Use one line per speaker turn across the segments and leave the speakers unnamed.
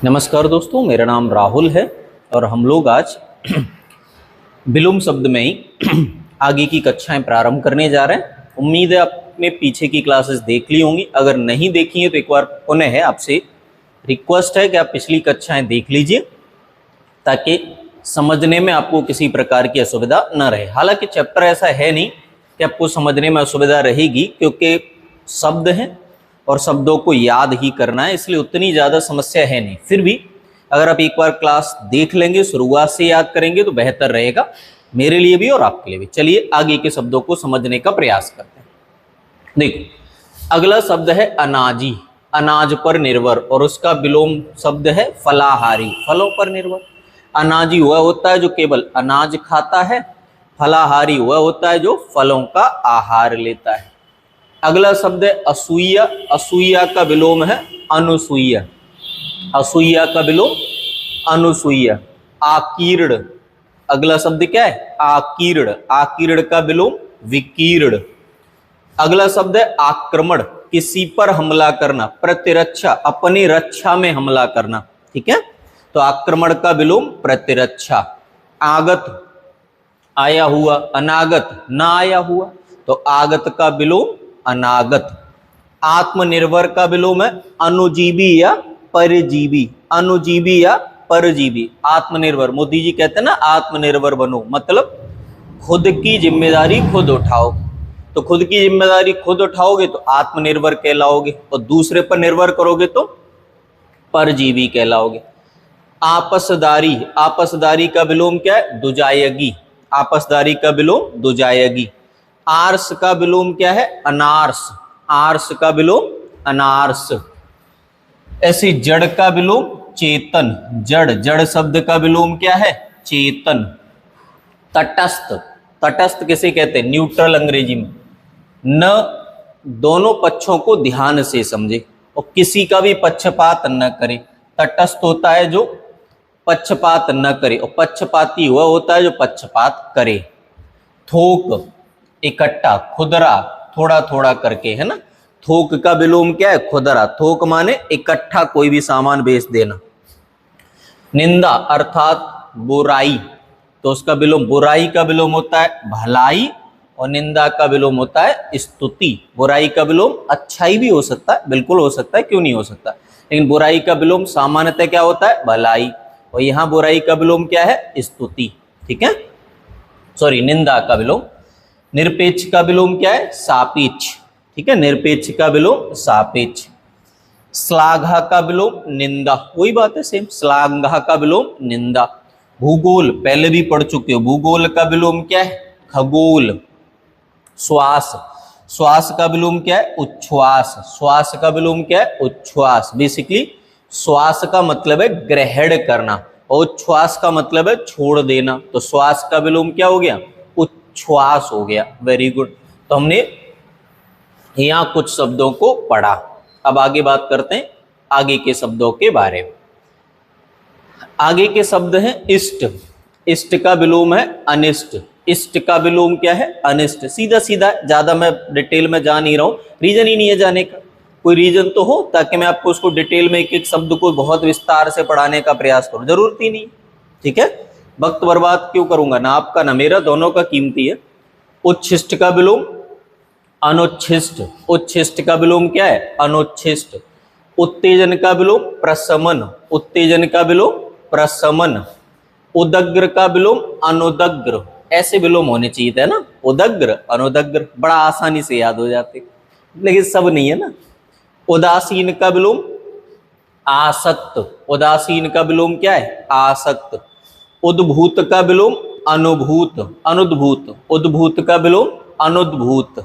नमस्कार दोस्तों, मेरा नाम राहुल है और हम लोग आज विलोम शब्द में ही आगे की कक्षाएं प्रारंभ करने जा रहे हैं। उम्मीद है आपने पीछे की क्लासेस देख ली होंगी। अगर नहीं देखी है तो एक बार पुनः है आपसे रिक्वेस्ट है कि आप पिछली कक्षाएं देख लीजिए ताकि समझने में आपको किसी प्रकार की असुविधा न रहे। हालांकि चैप्टर ऐसा है नहीं कि आपको समझने में असुविधा रहेगी, क्योंकि शब्द हैं और शब्दों को याद ही करना है, इसलिए उतनी ज़्यादा समस्या है नहीं। फिर भी अगर आप एक बार क्लास देख लेंगे, शुरुआत से याद करेंगे तो बेहतर रहेगा मेरे लिए भी और आपके लिए भी। चलिए आगे के शब्दों को समझने का प्रयास करते हैं। देखो, अगला शब्द है अनाजी, अनाज पर निर्भर, और उसका विलोम शब्द है फलाहारी, फलों पर निर्भर। अनाजी वह होता है जो केवल अनाज खाता है, फलाहारी वह होता है जो फलों का आहार लेता है। अगला शब्द है असूया, असूया का विलोम है अनुसूया, असूया का विलोम अनुसूया। आकीर्ण, अगला शब्द क्या है आकीर्ण, आकीर्ण का विलोम विकीर्ण। अगला शब्द है आक्रमण, किसी पर हमला करना, प्रतिरक्षा, अपनी रक्षा में हमला करना, ठीक है, तो आक्रमण का विलोम प्रतिरक्षा। आगत, आया हुआ, अनागत, ना आया हुआ, तो आगत का विलोम अनागत। आत्मनिर्भर का विलोम है अनुजीवी या परजीवी, अनुजीवी या परजीवी। आत्मनिर्भर, मोदी जी कहते हैं ना आत्मनिर्भर बनो, मतलब खुद की जिम्मेदारी खुद उठाओ। तो खुद की जिम्मेदारी खुद उठाओगे तो आत्मनिर्भर कहलाओगे, और दूसरे पर निर्भर करोगे तो परजीवी कहलाओगे। आपसदारी, आपसदारी का विलोम क्या है दुजायगी, आपसदारी का विलोम दुजायगी। आर्स का विलोम क्या है अनार्स, आर्स का विलोम अनार्स। ऐसे जड़ का विलोम चेतन, जड़, जड़ शब्द का विलोम क्या है चेतन। तटस्थ, तटस्थ किसे कहते हैं न्यूट्रल अंग्रेजी में। न दोनों पक्षों को ध्यान से समझे और किसी का भी पक्षपात न करे। तटस्थ होता है जो पक्षपात न करे, और पक्षपाती वह होता है जो पक्षपात करे। थोक, इकट्ठा, खुदरा, थोड़ा थोड़ा करके, है ना। थोक का विलोम क्या है खुदरा, थोक माने इकट्ठा कोई भी सामान बेच देना। निंदा अर्थात बुराई, तो उसका विलोम, बुराई का विलोम होता है भलाई और निंदा का विलोम होता है स्तुति। बुराई का विलोम अच्छाई भी हो सकता है, बिल्कुल हो सकता है, क्यों नहीं हो सकता, लेकिन बुराई का विलोम सामान्यतः क्या होता है भलाई, और यहाँ बुराई का विलोम क्या है स्तुति, ठीक है, सॉरी निंदा का विलोम। निरपेक्ष का विलोम क्या है सापेक्ष, ठीक है, निरपेक्ष का विलोम सापेक्ष। श्लाघा का विलोम निंदा, वही बात है सेम, श्लाघा का विलोम निंदा। भूगोल पहले भी पढ़ चुके हो, भूगोल का विलोम क्या है खगोल। श्वास, श्वास का विलोम क्या है उच्छ्वास, श्वास का विलोम क्या है उच्छ्वास। बेसिकली श्वास का मतलब है ग्रहण करना और उच्छ्वास का मतलब है छोड़ देना, तो श्वास का विलोम क्या हो गया उच्छ्वास हो गया। वेरी गुड, तो हमने यहाँ कुछ शब्दों को पढ़ा। अब आगे बात करते हैं आगे के शब्दों के बारे में। आगे के शब्द हैं इष्ट, इष्ट का विलोम है अनिष्ट, इष्ट का विलोम क्या है अनिष्ट। सीधा सीधा, ज्यादा मैं डिटेल में जा नहीं रहा हूं, रीजन ही नहीं है जाने का। कोई रीजन तो हो ताकि मैं आपको उसको डिटेल में एक एक शब्द को बहुत विस्तार से पढ़ाने का प्रयास करूं, जरूरत ही नहीं, ठीक है, वक्त बर्बाद क्यों करूंगा, ना आपका ना मेरा, दोनों का कीमती है। उच्छिष्ट का विलोम अनुच्छिष्ट, उच्छिष्ट का विलोम क्या है अनुच्छिष्ट। उत्तेजन का विलोम प्रशमन, उत्तेजन का विलोम प्रशमन। उदग्र का विलोम अनुदग्र, ऐसे विलोम होने चाहिए था ना, उदग्र अनुदग्र, बड़ा आसानी से याद हो जाते, लेकिन सब नहीं है ना। उदासीन का विलोम आसक्त, उदासीन का विलोम क्या है आसक्त। उद्भूत का विलोम अनुभूत, अनुद्भूत, उद्भूत का विलोम अनुद्भूत।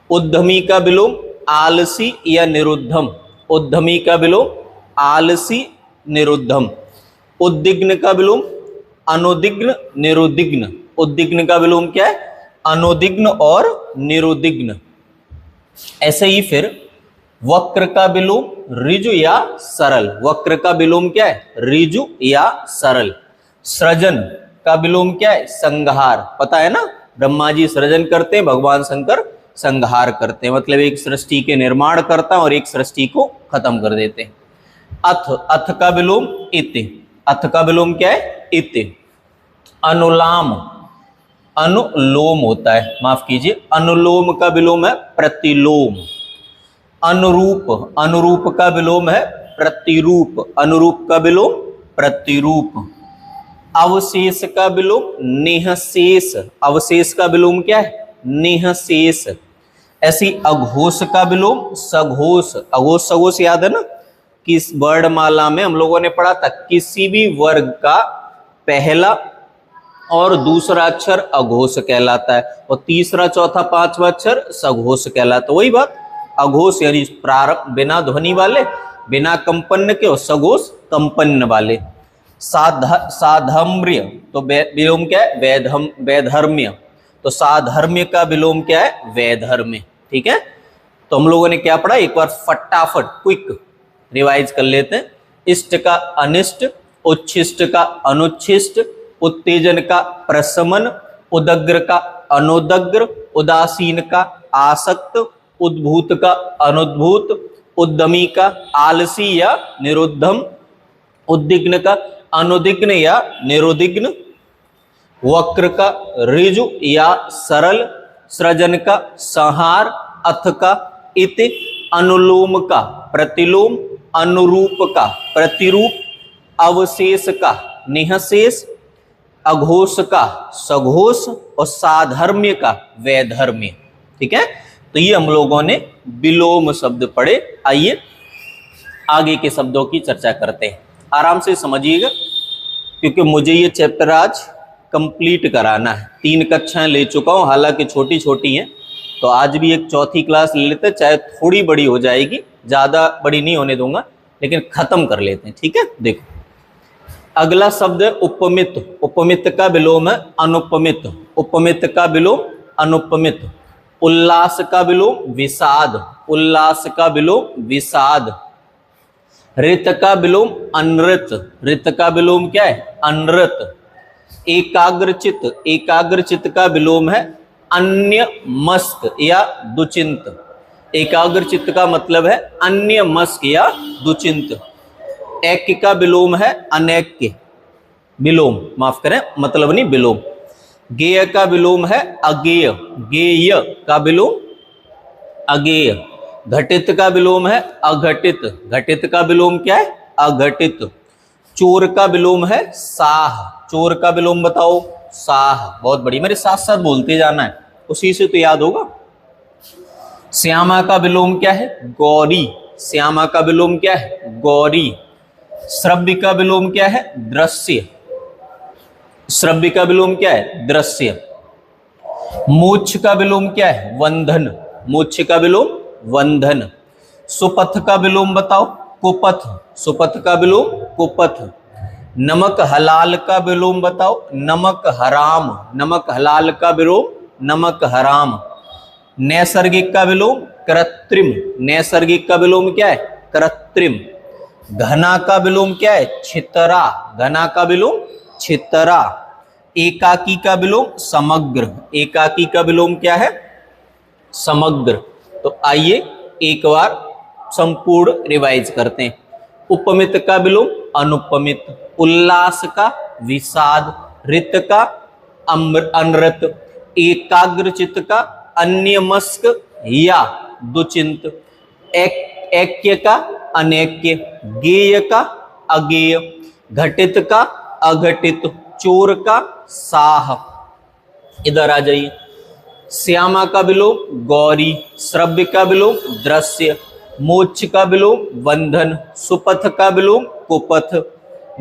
उद्यमी का विलोम आलसी या निरुद्धम, उद्यमी का विलोम आलसी निरुद्धम। उद्विग्न का विलोम अनुदिग्न निरुद्विग्न, उद्विग्न का विलोम क्या है अनुदिग्न और निरुद्विग्न। ऐसे ही फिर वक्र का विलोम ऋजु या सरल, वक्र का विलोम क्या है ऋजु या सरल। सृजन का विलोम क्या है संहार, पता है ना, ब्रह्मा जी सृजन करते हैं, भगवान शंकर संहार करते हैं, मतलब एक सृष्टि के निर्माण करता है और एक सृष्टि को खत्म कर देते हैं। अथ, अथ का विलोम इति, अथ का विलोम क्या है? इति। अनुलाम, अनुलोम होता है, माफ कीजिए, अनुलोम का विलोम है प्रतिलोम। अनुरूप, अनुरूप का विलोम है प्रतिरूप, अनुरूप का विलोम प्रतिरूप। अवशेष का विलोम निःशेष, अवशेष का विलोम क्या है? निःशेष। ऐसी अघोष का विलोम सघोष, अघोष सघोष याद है ना, कि इस वर्णमाला में हम लोगों ने पढ़ा था किसी भी वर्ग का पहला और दूसरा अक्षर अघोष कहलाता है और तीसरा चौथा पांचवा अक्षर सघोष कहलाता है। वही बात, अघोष यानी प्रारंभ बिना ध्वनि वाले, बिना कंपन के, और सघोष कंपन वाले। साधर्म्य तो विलोम क्या है? वैधर्म्य, तो साधर्म्य का विलोम क्या है? वैधर्म्य। ठीक है, तो हम लोगों ने क्या पढ़ा, एक बार फटाफट क्विक रिवाइज कर लेते हैं। इष्ट का अनिष्ट, उच्छिष्ट का अनुच्छिष्ट, उत्तेजन का प्रशमन, उदग्र का अनुदग्र, उदासीन का आसक्त, उद्भूत का अनुद्भूत, उद्यमी का आलसी या निरुद्धम, उद्विग्न का अनुदिग्न या निरुदिग्न, वक्र का ऋजु या सरल, सृजन का संहार, अथ का इति, अनुलोम का प्रतिलोम, अनुरूप का प्रतिरूप, अवशेष का निःशेष, अघोष का सघोष और साधर्म्य का वैधर्म्य। ठीक है, तो ये हम लोगों ने विलोम शब्द पढ़े। आइए आगे के शब्दों की चर्चा करते हैं, आराम से समझिएगा क्योंकि मुझे ये चैप्टर आज कंप्लीट कराना है। 3 कक्षाएं ले चुका हूं, हालांकि छोटी छोटी हैं, तो आज भी एक चौथी क्लास ले लेते हैं, चाहे थोड़ी बड़ी हो जाएगी, ज़्यादा बड़ी नहीं होने दूंगा, लेकिन खत्म कर लेते हैं। ठीक है, देखो अगला शब्द है उपमित। उपमित का विलोम है अनुपमित, उपमित का विलोम अनुपमित। उल्लास का विलोम विषाद, उल्लास का विलोम विषाद। ऋत का विलोम अनृत, ऋत का विलोम क्या है? अनृत। एकाग्रचित, एकाग्रचित का विलोम है अन्य मस्क या दुचिंत। एकाग्रचित का मतलब है अन्य मस्क या दुचिंत। ऐक्य का विलोम है अनैक्य, विलोम माफ करें, मतलब नहीं विलोम। गेय का विलोम है अगेय, गेय का विलोम अगेय। घटित का विलोम है अघटित, घटित का विलोम क्या है? अघटित। चोर का विलोम है साह, चोर का विलोम बताओ? साह। बहुत बड़ी, मेरे साथ साथ बोलते जाना है, उसी से तो याद होगा। श्यामा का विलोम क्या है? गौरी, श्यामा का विलोम क्या है? गौरी। श्रव्य का विलोम क्या है? दृश्य, श्रव्य का विलोम क्या है? दृश्य। मोक्ष का विलोम क्या है? वंधन, मोक्ष का विलोम वंधन। सुपथ का विलोम बताओ? कुपथ, सुपथ का विलोम कुपथ। नमक हलाल का विलोम बताओ? नमक हराम, नमक हलाल का विलोम नमक हराम। नैसर्गिक का विलोम कृत्रिम, नैसर्गिक का विलोम क्या है? कृत्रिम। घना का विलोम क्या है? छितरा, घना का विलोम छितरा। एकाकी का विलोम समग्र, एकाकी का विलोम क्या है? समग्र। तो आइए एक बार संपूर्ण रिवाइज करते हैं। उपमित का विलोम अनुपमित, उल्लास का विषाद, ऋत का अनृत, एकाग्रचित का अन्यमस्क या दुचिंत, ऐक्य का अनैक्य, गेय का अगेय, घटित का अघटित, चोर का साह। इधर आ जाइए। श्यामा का विलोम गौरी, श्रव्य का विलोम दृश्य, मोक्ष का विलोम बंधन, सुपथ का विलोम कुपथ,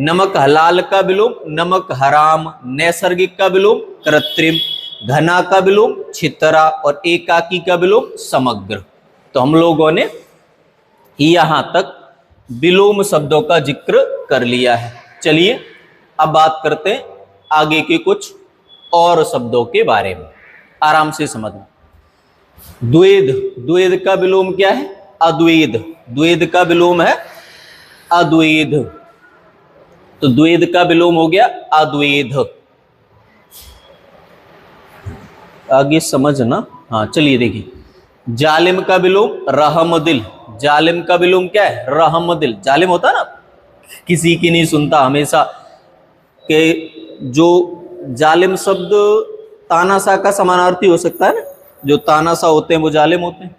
नमक हलाल का विलोम नमक हराम, नैसर्गिक का विलोम कृत्रिम, घना का विलोम छितरा और एकाकी का विलोम समग्र। तो हम लोगों ने यहां तक विलोम शब्दों का जिक्र कर लिया है। चलिए अब बात करते हैं आगे के कुछ और शब्दों के बारे में, आराम से समझना। द्वेध, द्वेध का विलोम क्या है? अद्वेद, द्वेध का विलोम है अद्वेद। तो द्वेध का विलोम हो गया अद्वेध। आगे समझना। हाँ चलिए देखिए, जालिम का विलोम रहमदिल, जालिम का विलोम क्या है? रहमदिल। जालिम होता ना, किसी की नहीं सुनता हमेशा, के जो जालिम शब्द तानाशाह का समानार्थी हो सकता है ना, जो तानाशाह होते हैं वो जालिम होते हैं।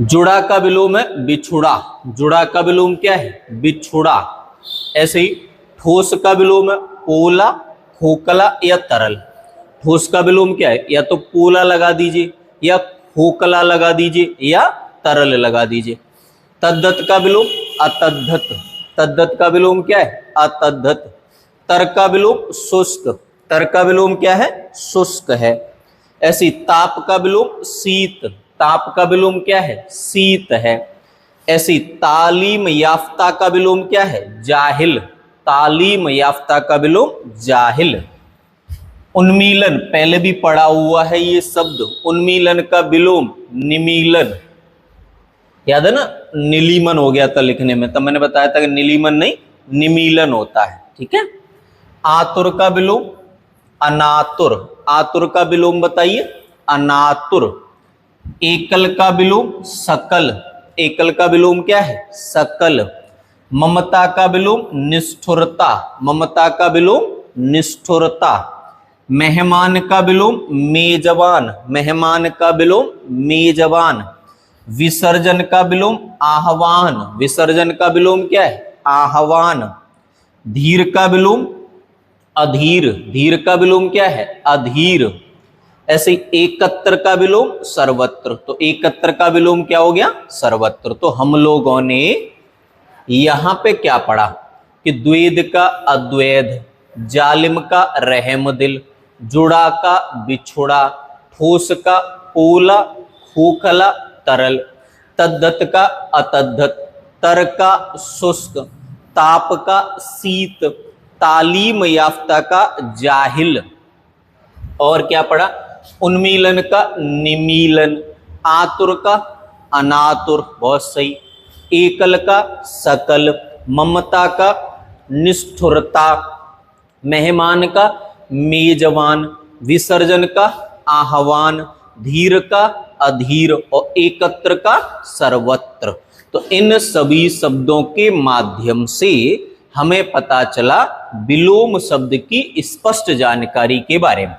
जुड़ा का विलोम है बिछुड़ा। जुड़ा का विलोम क्या है? बिछुड़ा। ऐसे ही ठोस का विलोम है पोला, खोखला या तरल। ठोस का विलोम क्या है? या तो पोला लगा दीजिए, या खोखला लगा दीजिए, या तरल लगा दीजिए। तद्दत का विलोम अतद्दत। तद्दत का विलोम क्या है? अतद्दत। तर का विलोम शुष्क। तर का विलोम क्या है? शुष्क है। ऐसी ताप का विलोम शीत। ताप का विलोम क्या है? शीत है। ऐसी तालीम याफ्ता का विलोम क्या है? जाहिल। तालीम याफ्ता का विलोम जाहिल। उन्मीलन, पहले भी पढ़ा हुआ है ये शब्द। उन्मीलन का विलोम निमीलन। याद है ना, नीलीमन हो गया था लिखने में, तब मैंने बताया था कि नीलीमन नहीं निमीलन होता है। ठीक है। आतुर का विलोम अनातुर। आतुर का विलोम बताइए? अनातुर। एकल का विलोम सकल। एकल का विलोम क्या है? सकल। ममता का विलोम निष्ठुरता। ममता का विलोम निष्ठुरता। मेहमान का विलोम मेजबान। मेहमान का विलोम मेजबान। विसर्जन का विलोम आह्वान। विसर्जन का विलोम क्या है? आह्वान। धीर का विलोम अधीर। धीर का विलोम क्या है? अधीर। ऐसे एकत्र का विलोम सर्वत्र। तो एकत्र का विलोम क्या हो गया? सर्वत्र। तो हम लोगों ने यहां पे क्या पढ़ा कि द्वैध का अद्वैध, जालिम का रहमदिल, जुड़ा का बिछुड़ा, ठोस का पोला, खोखला तरल, तद्दत का अतद्दत, तर का शुष्क, ताप का शीत, तालीम याफ्ता का जाहिल, और क्या पढ़ा? उन्मीलन का निमीलन, आतुर का अनातुर, बहुत सही, एकल का सकल, ममता का निष्ठुरता, मेहमान का मेजबान, विसर्जन का आह्वान, धीर का अधीर और एकत्र का सर्वत्र। तो इन सभी शब्दों के माध्यम से हमें पता चला विलोम शब्द की स्पष्ट जानकारी के बारे में।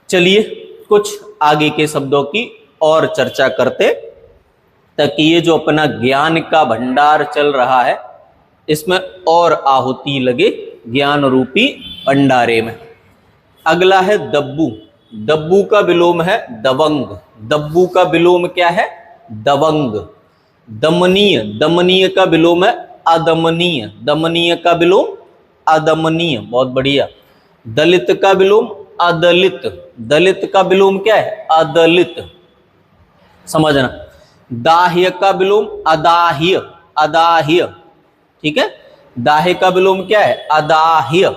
चलिए कुछ आगे के शब्दों की और चर्चा करते, ताकि ये जो अपना ज्ञान का भंडार चल रहा है इसमें और आहुति लगे ज्ञान रूपी भंडारे में। अगला है दब्बू। दब्बू का विलोम है दबंग। दब्बू का विलोम क्या है? दबंग। दमनीय। दमनीय का विलोम है अदमनीय। दमनीय का विलोम अदमनीय, बहुत बढ़िया। दलित का विलोम अदलित। दलित का विलोम क्या है? अदलित, समझना। दाह्य का विलोम अदाह्य। अदाह्य, ठीक है। दाह्य का विलोम क्या है? अदाह्य।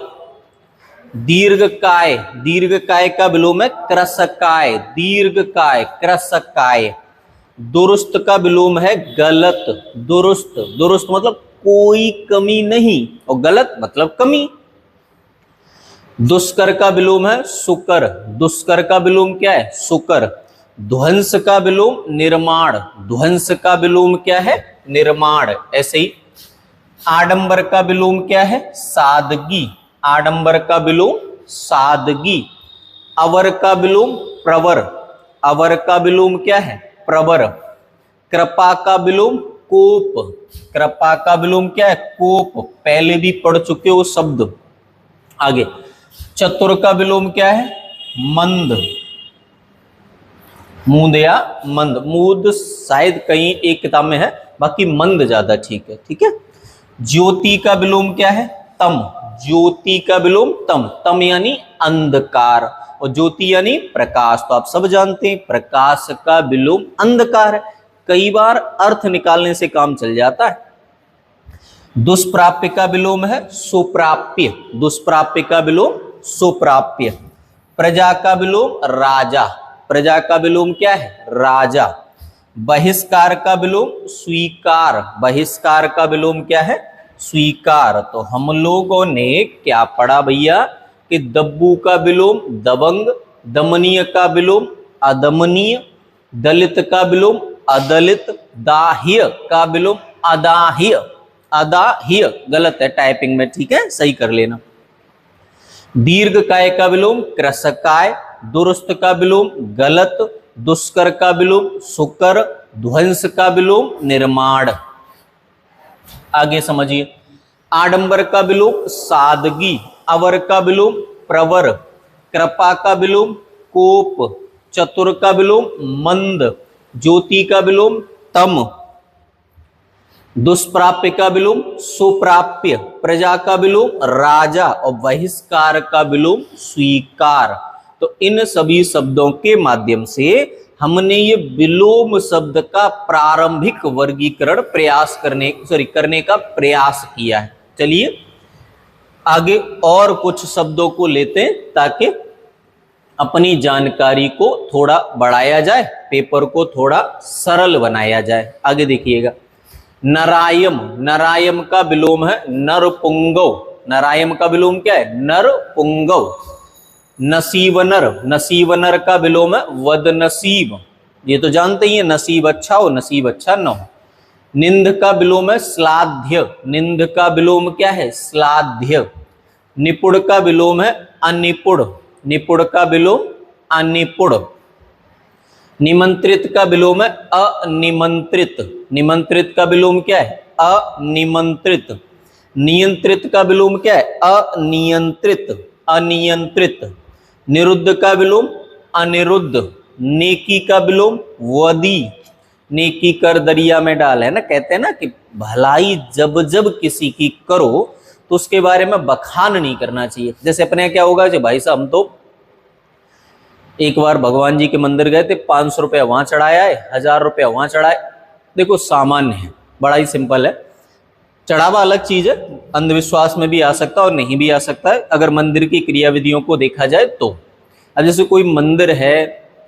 दीर्घकाय। दीर्घकाय का विलोम है क्रसकाय। दीर्घकाय, क्रसकाय। दुरुस्त का विलोम है गलत। दुरुस्त। दुरुस्त मतलब कोई कमी नहीं, और गलत मतलब कमी। दुष्कर का विलोम है सुकर। दुष्कर का विलोम क्या है? सुकर। ध्वंस का विलोम निर्माण। ध्वंस का विलोम क्या है? निर्माण। ऐसे ही आडंबर का विलोम क्या है? सादगी। आडंबर का विलोम सादगी। अवर का विलोम प्रवर। अवर का विलोम क्या है? प्रवर। कृपा का विलोम कोप। कृपा का विलोम क्या है? कोप। पहले भी पढ़ चुके हो शब्द। आगे चतुर का विलोम क्या है? मंद। मूद या मंद। मूद शायद कहीं एक किताब में है, बाकी मंद ज्यादा ठीक है। ठीक है। ज्योति का विलोम क्या है? तम। ज्योति का विलोम तम। तम यानी अंधकार, और ज्योति यानी प्रकाश। तो आप सब जानते हैं प्रकाश का विलोम अंधकार है। कई बार अर्थ निकालने से काम चल जाता है। दुष्प्राप्य का विलोम है सुप्राप्य। दुष्प्राप्य का विलोम सुप्राप्य। प्रजा का विलोम राजा। प्रजा का विलोम क्या है? राजा। बहिष्कार का विलोम स्वीकार। बहिष्कार का विलोम क्या है? स्वीकार। तो हम लोगों ने क्या पढ़ा भैया कि दब्बू का विलोम दबंग, दमनीय का विलोम अदमनीय, दलित का विलोम अदलित, दाह्य का विलोम अदाह्य, अदाह्य गलत है टाइपिंग में, ठीक है, सही कर लेना। दीर्घकाय का विलोम कृशकाय, दुरुस्त का विलोम गलत, दुष्कर का विलोम सुकर, ध्वंस का विलोम निर्माण। आगे समझिए, आडंबर का विलोम सादगी, अवर का विलोम प्रवर, कृपा का विलोम कोप, चतुर का विलोम मंद, ज्योति का विलोम तम, दुष्प्राप्य का विलोम सुप्राप्य, प्रजा का विलोम राजा और बहिष्कार का विलोम स्वीकार। तो इन सभी शब्दों के माध्यम से हमने ये विलोम शब्द का प्रारंभिक वर्गीकरण करने का प्रयास किया है। चलिए आगे और कुछ शब्दों को लेते हैं ताकि अपनी जानकारी को थोड़ा बढ़ाया जाए, पेपर को थोड़ा सरल बनाया जाए। आगे देखिएगा, नरायम, नरायम का विलोम है नरपुंगव, नरायम का विलोम क्या है नरपुंगव। नसीबनर, नसीबनर का विलोम है वदनसीब, ये तो जानते ही है, नसीब अच्छा हो नसीब अच्छा न हो। निंद का विलोम है श्लाघ्य, निंद का विलोम क्या है श्लाघ्य। निपुण का विलोम है अनिपुण, निपुण का विलोम अनिपुण। निमंत्रित का विलोम है अनिमंत्रित, निमंत्रित का विलोम क्या है अनिमंत्रित। नियंत्रित का विलोम क्या है अनियंत्रित, अनियंत्रित। निरुद्ध का विलोम अनिरुद्ध। नेकी का विलोम वदी, नेकी कर दरिया में डाल, है ना, कहते हैं ना कि भलाई जब जब किसी की करो तो उसके बारे में बखान नहीं करना चाहिए। जैसे अपने क्या होगा कि भाई साहब हम तो एक बार भगवान जी के मंदिर गए थे, 500 रुपया वहां चढ़ाया है, 1000 रुपया वहां चढ़ाए। देखो सामान्य है, बड़ा ही सिंपल है, चढ़ावा अलग चीज है, अंधविश्वास में भी आ सकता है और नहीं भी आ सकता है अगर मंदिर की क्रिया विधियों को देखा जाए तो। अब जैसे कोई मंदिर है,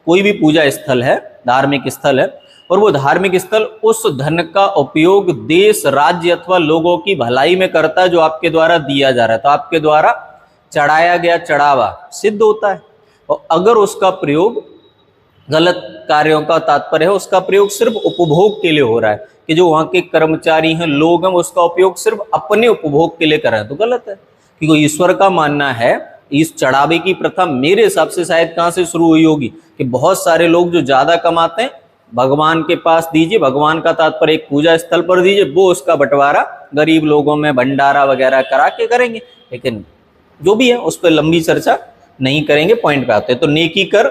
कोई भी पूजा स्थल है, धार्मिक स्थल है, और वो धार्मिक स्थल उस धन का उपयोग देश राज्य अथवा लोगों की भलाई में करता है जो आपके द्वारा दिया जा रहा है, तो आपके द्वारा चढ़ाया गया चढ़ावा सिद्ध होता है। और अगर उसका प्रयोग गलत कार्यों का तात्पर्य है, उसका प्रयोग सिर्फ उपभोग के लिए हो रहा है कि जो वहां के कर्मचारी हैं लोग हैं उसका उपयोग सिर्फ अपने उपभोग के लिए कर रहे हैं, तो गलत है। क्योंकि ईश्वर का मानना है, इस चढ़ावे की प्रथा मेरे हिसाब से शायद कहां से शुरू हुई होगी कि बहुत सारे लोग जो ज्यादा कमाते हैं भगवान के पास दीजिए, भगवान का तात्पर्य एक पूजा स्थल पर दीजिए, वो उसका बंटवारा गरीब लोगों में भंडारा वगैरह करा के करेंगे। लेकिन जो भी है उस पर लंबी चर्चा नहीं करेंगे, पॉइंट पे आते हैं। तो नेकी कर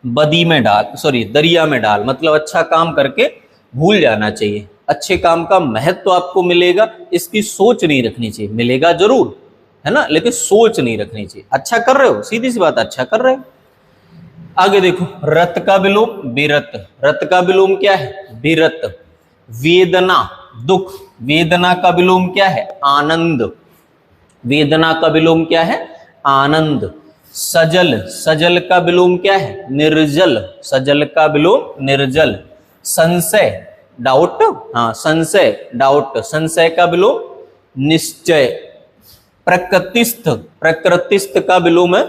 बदी में डाल, सॉरी दरिया में डाल, मतलब अच्छा काम करके भूल जाना चाहिए। अच्छे काम का महत्व तो आपको मिलेगा, इसकी सोच नहीं रखनी चाहिए, मिलेगा जरूर है ना, लेकिन सोच नहीं रखनी चाहिए। अच्छा कर रहे हो, सीधी सी बात, अच्छा कर रहे हो। आगे देखो, रत का विलोम विरत, रत का विलोम क्या है विरत। वेदना दुख, वेदना का विलोम क्या है आनंद, वेदना का विलोम क्या है आनंद। सजल, सजल का विलोम क्या है निर्जल, सजल का विलोम निर्जल। संशय डाउट, हाँ संशय डाउट, संशय का विलोम निश्चय। प्रकृतिस्थ, प्रकृतिस्थ का विलोम है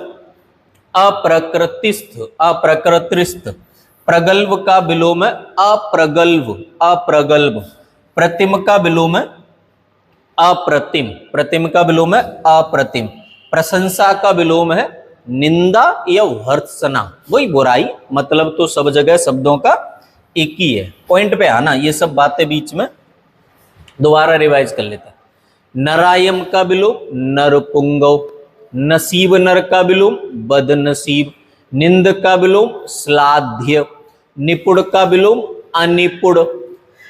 अप्रकृतिस्थ, अप्रकृतिस्थ। प्रगल्भ का विलोम है अप्रगल्भ, अप्रगल्भ। प्रतिम का विलोम है अप्रतिम, प्रतिम का विलोम है अप्रतिम। प्रशंसा का विलोम है निंदा या भर्त्सना, वही बुराई, मतलब तो सब जगह शब्दों का एक ही है। पॉइंट पे आना, ये सब बातें बीच में दोबारा रिवाइज कर लेते हैं। नरायम का विलोम नरपुंगव। नसीब नर का विलोम बदनसीब। निंद का विलोम श्लाघ्य। निपुण का विलोम अनिपुण।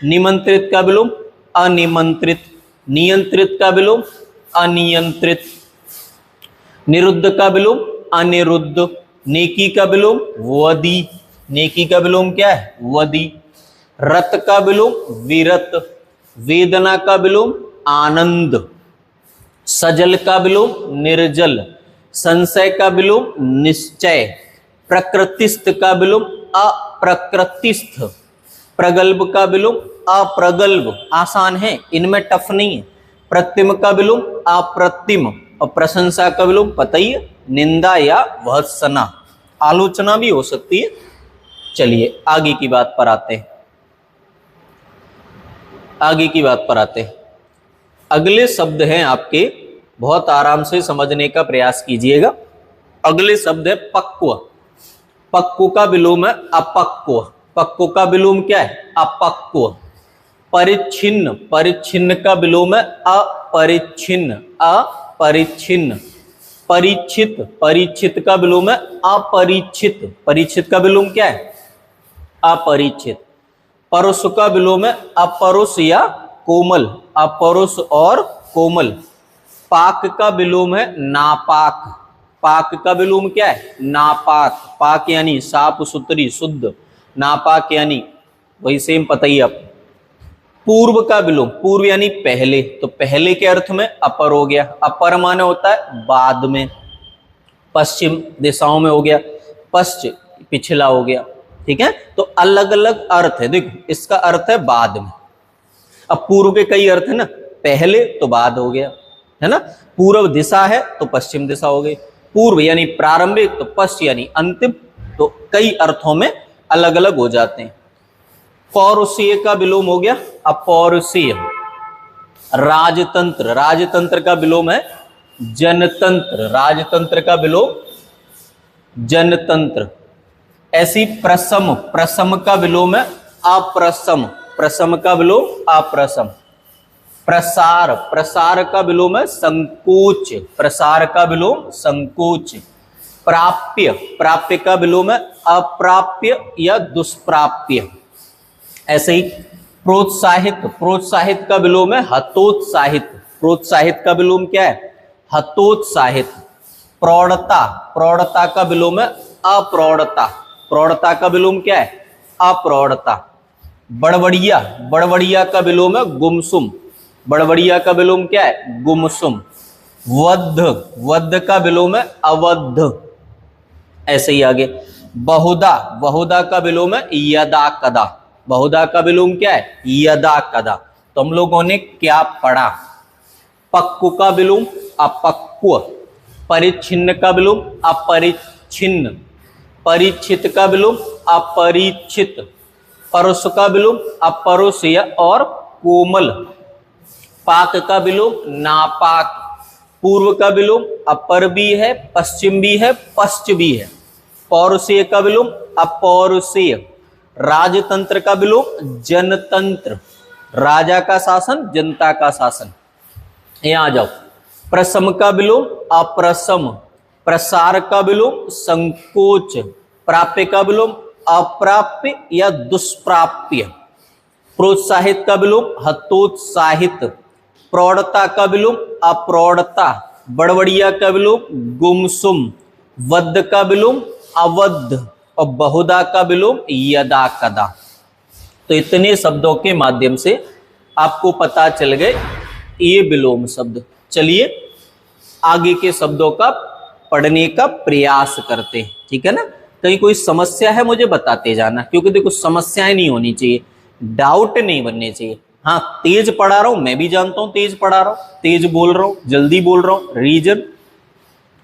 निमंत्रित का विलोम अनिमंत्रित। नियंत्रित का विलोम अनियंत्रित। निरुद्ध का विलोम अनिरुद्ध। नेकी का विलोम वदी, नेकी का विलोम क्या है वदी। रत का विलोम विरत। वेदना का विलोम आनंद। सजल का विलोम निर्जल। संशय का विलोम निश्चय। प्रकृतिस्थ का विलोम अप्रकृतिस्थ। प्रगल्भ का विलोम अप्रगल्भ, आसान है, इनमें टफ नहीं है। प्रतिम का विलोम अप्रतिम, और प्रशंसा का विलोम पता ही है निंदा या भर्त्सना, आलोचना भी हो सकती है। चलिए आगे की बात पर आते हैं। आगे की बात पर आते हैं। अगले शब्द हैं आपके, बहुत आराम से समझने का प्रयास कीजिएगा। अगले शब्द है पक्व। पक्व का विलोम है अपक्व। पक्व का विलोम क्या है? अपक्व। परिच्छिन्न, परिच्छिन्न का विलोम है अपरिच्छिन्न। अपरिच्छिन्न। परिचित, परिचित का विलोम है अपरिचित। परिचित का विलोम क्या है? अपरिचित। परुष का विलोम है अपरुष या कोमल। अपरुष और कोमल। पाक का विलोम है नापाक। पाक का विलोम क्या है? नापाक। पाक यानी साफ सुथरी शुद्ध, नापाक यानी वही सेम पता ही आप। पूर्व का विलोम, पूर्व यानी पहले, तो पहले के अर्थ में अपर हो गया। अपर माने होता है बाद में। पश्चिम दिशाओं में हो गया, पश्चिम पिछला हो गया। ठीक है, तो अलग अलग अर्थ है। देखो इसका अर्थ है बाद में। अब पूर्व के कई अर्थ है ना, पहले तो बाद हो गया, है ना। पूर्व दिशा है तो पश्चिम दिशा हो गई। पूर्व यानी प्रारंभिक, तो पश्चिम यानी अंतिम, तो कई अर्थों में अलग अलग हो जाते हैं। पौरुषीय का विलोम हो गया अपौरुषीय। राजतंत्र, राजतंत्र का विलोम है जनतंत्र। राजतंत्र का विलोम जनतंत्र। ऐसी प्रसम, प्रसम का विलोम है अप्रसम। प्रसम का विलोम अप्रसम। प्रसार, प्रसार का विलोम है संकोच। प्रसार का विलोम संकोच। प्राप्य, प्राप्य का विलोम है अप्राप्य या दुष्प्राप्य। ऐसे ही प्रोत्साहित, प्रोत्साहित का विलोम है हतोत्साहित। प्रोत्साहित का विलोम क्या है? हतोत्साहित। प्रौढ़ता, प्रौढ़ता का विलोम है अप्रौढ़ता। प्रौढ़ता का विलोम क्या है? अप्रौढ़ता। बड़बड़िया, बड़बड़िया का विलोम है गुमसुम। बड़बड़िया का विलोम क्या है? गुमसुम। वध, वध का विलोम है अवध। ऐसे ही आगे बहुधा, बहुधा का विलोम है यदा कदा। बहुधा का विलोम क्या है? यदा कदा। तो हम लोगों ने क्या पढ़ा? पक्व का विलोम अपक्व। परिच्छिन्न का विलोम अपरिच्छिन्न। परिचित का विलोम अपरिचित। परुष का विलोम अपरुष या और कोमल। पाक का विलोम नापाक। पूर्व का विलोम अपर भी है, पश्चिम भी है, पश्च भी है। पौरुषीय का विलोम अपौरुषीय। राजतंत्र का विलोम जनतंत्र। राजा का शासन, जनता का शासन। यहां आ जाओ। प्रसम का विलोम अप्रसम। प्रसार का विलोम संकोच। प्राप्य का विलोम अप्राप्य या दुष्प्राप्य। प्रोत्साहित का विलोम हतोत्साहित। प्रौढ़ता का विलोम अप्रौढ़ता। बड़बड़िया का विलोम गुमसुम। वध का विलोम अवध और बहुधा का विलोम यदा कदा। तो इतने शब्दों के माध्यम से आपको पता चल गए ये विलोम शब्द। चलिए आगे के शब्दों का पढ़ने का प्रयास करते हैं, ठीक है ना। कहीं कोई समस्या है मुझे बताते जाना, क्योंकि देखो समस्याएं नहीं होनी चाहिए, डाउट नहीं बनने चाहिए। हाँ तेज पढ़ा रहा हूं, मैं भी जानता हूं तेज पढ़ा रहा हूं, तेज बोल रहा हूं, जल्दी बोल रहा हूं, रीजन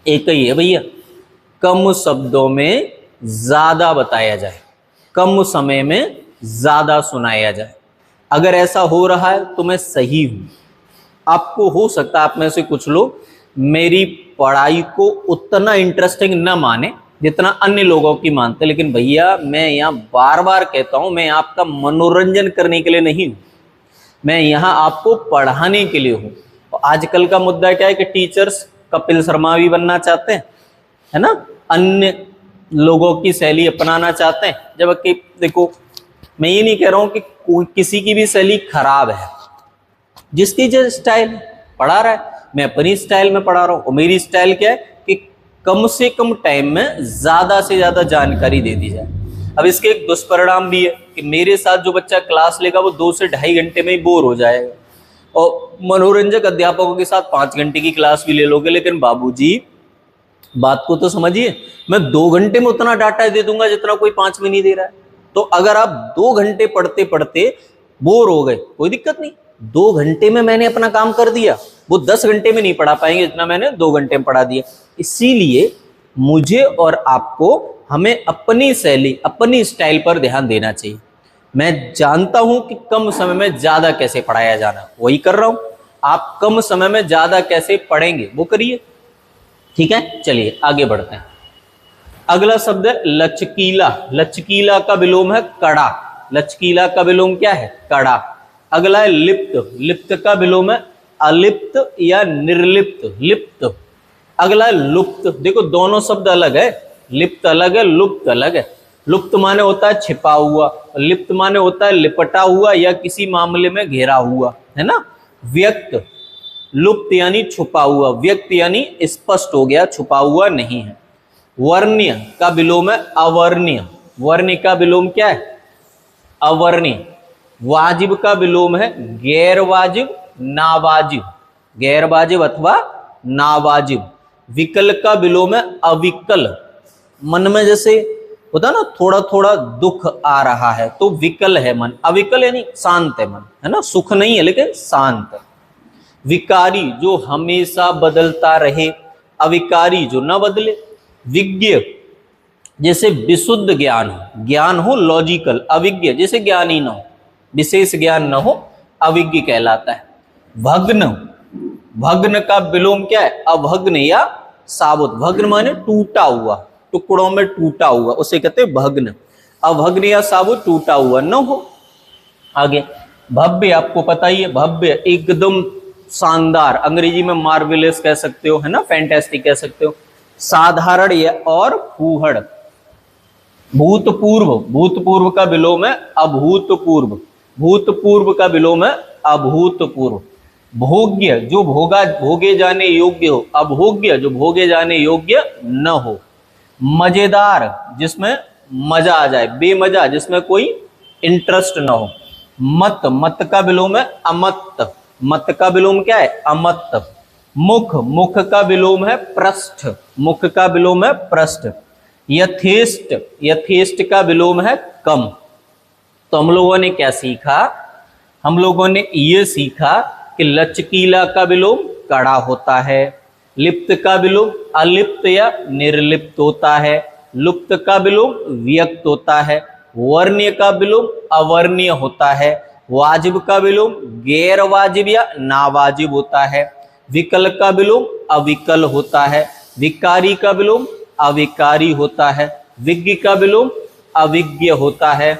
एक ही है भैया, कम शब्दों में ज्यादा बताया जाए, कम समय में ज्यादा सुनाया जाए। अगर ऐसा हो रहा है तो मैं सही हूं। आपको हो सकता है आप में से कुछ लोग मेरी पढ़ाई को उतना इंटरेस्टिंग न माने जितना अन्य लोगों की मानते, लेकिन भैया मैं यहाँ बार बार कहता हूं, मैं आपका मनोरंजन करने के लिए नहीं हूं, मैं यहाँ आपको पढ़ाने के लिए हूँ। और आजकल का मुद्दा क्या है कि टीचर्स कपिल शर्मा भी बनना चाहते हैं, है ना, अन्य लोगों की शैली अपनाना चाहते हैं। जबकि देखो मैं ये नहीं कह रहा हूँ कि किसी की भी शैली खराब है, जिसकी जो स्टाइल पढ़ा रहा है, मैं अपनी स्टाइल में पढ़ा रहा हूँ। और मेरी स्टाइल क्या है कि कम से कम टाइम में ज्यादा से ज्यादा जानकारी दे दी जाए। अब इसके एक दुष्परिणाम भी है कि मेरे साथ जो बच्चा क्लास लेगा वो 2 से ढाई घंटे में ही बोर हो जाएगा, और मनोरंजक अध्यापकों के साथ 5 घंटे की क्लास भी ले लोगे। लेकिन बाबूजी बात को तो समझिए, मैं 2 घंटे में उतना डाटा दे दूंगा जितना कोई 5 में नहीं दे रहा है। तो अगर आप 2 घंटे पढ़ते पढ़ते बोर हो गए, कोई दिक्कत नहीं, 2 घंटे में मैंने अपना काम कर दिया, वो 10 घंटे में नहीं पढ़ा पाएंगे जितना मैंने 2 घंटे में पढ़ा दिया। इसीलिए मुझे और आपको हमें अपनी शैली, अपनी स्टाइल पर ध्यान देना चाहिए। मैं जानता हूं कि कम समय में ज्यादा कैसे पढ़ाया जाना, वही कर रहा हूं। आप कम समय में ज्यादा कैसे पढ़ेंगे वो करिए। ठीक है, चलिए आगे बढ़ते हैं। अगला शब्द है लचकीला। लचकीला का विलोम है कड़ा। लचकीला का विलोम क्या है? कड़ा। अगला है लिप्त। लिप्त का विलोम है अलिप्त या निर्लिप्त। लिप्त। अगला है लुप्त। देखो दोनों शब्द अलग है, लिप्त अलग है, लुप्त अलग है। लुप्त माने होता है छिपा हुआ, लिप्त माने होता है लिपटा हुआ या किसी मामले में घेरा हुआ, है ना। व्यक्त, लुप्त यानी छुपा हुआ, व्यक्त यानी स्पष्ट हो गया, छुपा हुआ नहीं है। वर्ण्य का विलोम है अवर्ण्य। वर्ण्य का विलोम क्या है? अवर्ण्य। वाजिब का विलोम है गैर वाजिब, नावाजिब। गैर वाजिब अथवा नावाजिब। विकल का विलोम है अविकल। मन में जैसे होता ना थोड़ा थोड़ा दुख आ रहा है तो विकल है मन, अविकल यानी शांत है मन, है ना, सुख नहीं है लेकिन शांत है। विकारी जो हमेशा बदलता रहे, अविकारी जो न बदले। विज्ञ जैसे विशुद्ध ज्ञान हो, ज्ञान हो लॉजिकल। अविज्ञ जैसे ज्ञान ही न हो, विशेष ज्ञान न हो, अविज्ञ कहलाता है। भग्न, भग्न का विलोम क्या है? अभग्न या साबुत। भग्न माने टूटा हुआ, टुकड़ों में टूटा हुआ, उसे कहते हैं भग्न। अभग्न या साबुत टूटा हुआ न हो। आगे भव्य, आपको पता ही है, भव्य एकदम शानदार, अंग्रेजी में मार्वेलस कह सकते हो, है ना, फैंटास्टिक कह सकते हो। साधारण या और फूहड़। भूतपूर्व, भूतपूर्व का विलोम है अभूतपूर्व। भूतपूर्व का विलोम है अभूतपूर्व। भोग्य जो भोगे जाने योग्य हो, अभोग्य जो भोगे जाने योग्य न हो। मजेदार जिसमें मजा आ जाए, बेमजा जिसमें कोई इंटरेस्ट न हो। मत, मत का विलोम है अमत्त। मत का विलोम क्या है? अमत्त। मुख, मुख का विलोम है पृष्ठ। मुख का विलोम है पृष्ठ। यथेष्ट, यथेष्ट का विलोम है कम। तो हम लोगों ने क्या सीखा? हम लोगों ने ये सीखा कि लचकीला का विलोम कड़ा होता है, लिप्त का विलोम अलिप्त या निर्लिप्त होता है, लुप्त का विलोम व्यक्त होता है, वर्ण्य का विलोम अवर्ण्य होता है, वाजिब का विलोम गैर वाजिब या नावाजिब होता है, विकल का विलोम अविकल होता है, विकारी का विलोम अविकारी होता है, विज्ञ का विलोम अविज्ञ होता है,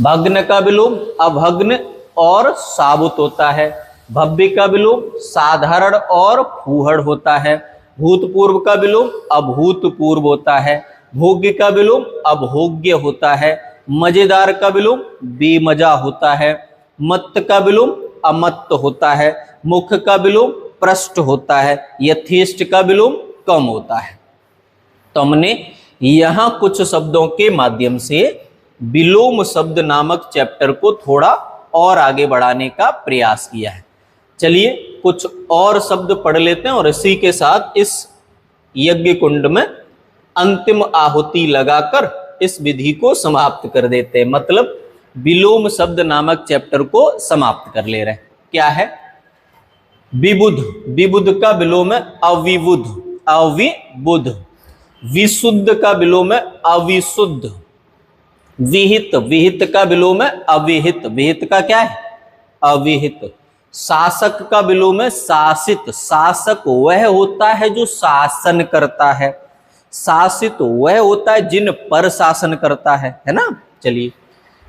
भग्न का विलोम अभग्न और साबुत होता है, भव्य का विलोम साधारण और फूहड़ होता है, भूतपूर्व का विलोम अभूतपूर्व होता है, भोग्य का विलोम अभोग्य होता है, मजेदार का विलोम बेमजा होता है, मत्त का विलोम अमत्त होता है, मुख का विलोम पृष्ठ होता है, यथेष्ट का विलोम कम होता है। तो हमने यहां कुछ शब्दों के माध्यम से विलोम शब्द नामक चैप्टर को थोड़ा और आगे बढ़ाने का प्रयास किया है। चलिए कुछ और शब्द पढ़ लेते हैं और इसी के साथ इस यज्ञ कुंड में अंतिम आहुति लगाकर इस विधि को समाप्त कर देते हैं। मतलब विलोम शब्द नामक चैप्टर को समाप्त कर ले रहे हैं। क्या है? विबुध, विबुध का विलोम है अविबुध, अविबुध। विशुद्ध का विलोम है अविशुद्ध। विहित, विहित का विलोम है अविहित, विहित का क्या है? अविहित। शासक का विलोम है शासित, शासक वह होता है जो शासन करता है, शासित वह होता है जिन पर शासन करता है ना। चलिए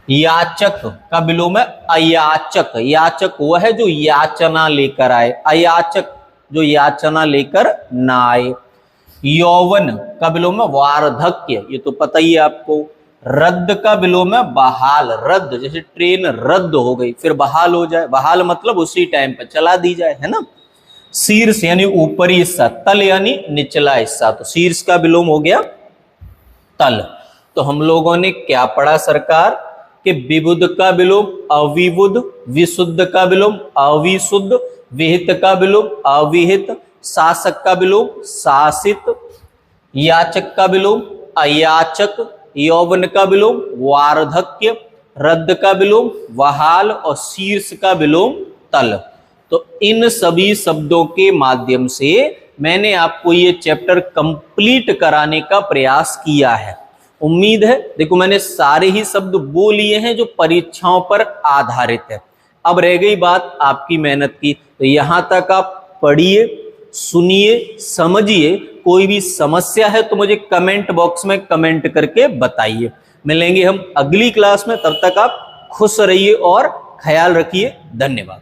याचक का विलोम है अयाचक, याचक वह है जो याचना लेकर आए, अयाचक जो याचना लेकर ना आए। यौवन का विलोम है वार्धक्य, ये तो पता ही है आपको। रद्द का विलोम है बहाल, रद्द जैसे ट्रेन रद्द हो गई फिर बहाल हो जाए, बहाल मतलब उसी टाइम पे चला दी जाए, है ना। शीर्ष यानी ऊपरी हिस्सा, तल यानी निचला हिस्सा, तो शीर्ष का विलोम हो गया तल। तो हम लोगों ने क्या पढ़ा सरकार कि विबुध का विलोम अविबुध, विशुद्ध का विलोम अविशुद्ध, विहित का विलोम अविहित, शासक का विलोम शासित, याचक का विलोम अयाचक, यौवन का विलोम वार्धक्य, रद्द का विलोम वहाल और शीर्ष का विलोम तल। तो इन सभी शब्दों के माध्यम से मैंने आपको ये चैप्टर कंप्लीट कराने का प्रयास किया है। उम्मीद है, देखो मैंने सारे ही शब्द वो लिए हैं जो परीक्षाओं पर आधारित है। अब रह गई बात आपकी मेहनत की, तो यहां तक आप पढ़िए, सुनिए, समझिए। कोई भी समस्या है तो मुझे कमेंट बॉक्स में कमेंट करके बताइए। मिलेंगे हम अगली क्लास में, तब तक आप खुश रहिए और ख्याल रखिए। धन्यवाद।